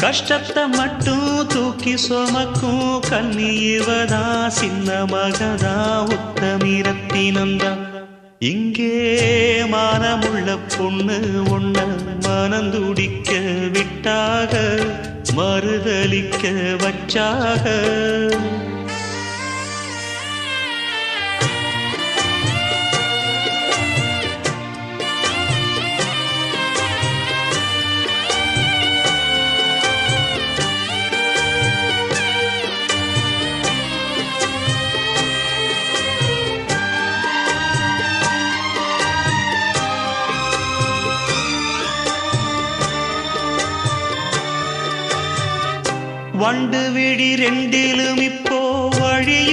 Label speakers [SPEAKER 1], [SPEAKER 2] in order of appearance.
[SPEAKER 1] கஷ்டத்தை மட்டும் தூக்கி சுமக்கும் கன்னி இவதா சின்ன மகதா உத்தமிரத்தினந்தா இங்கே மானமுள்ள பொண்ணு ஒண்ண மனந்துடிக்க விட்டாக மறுதலிக்க வச்சாக வண்டு விழி ரெண்டிலும் இப்போ வழியும்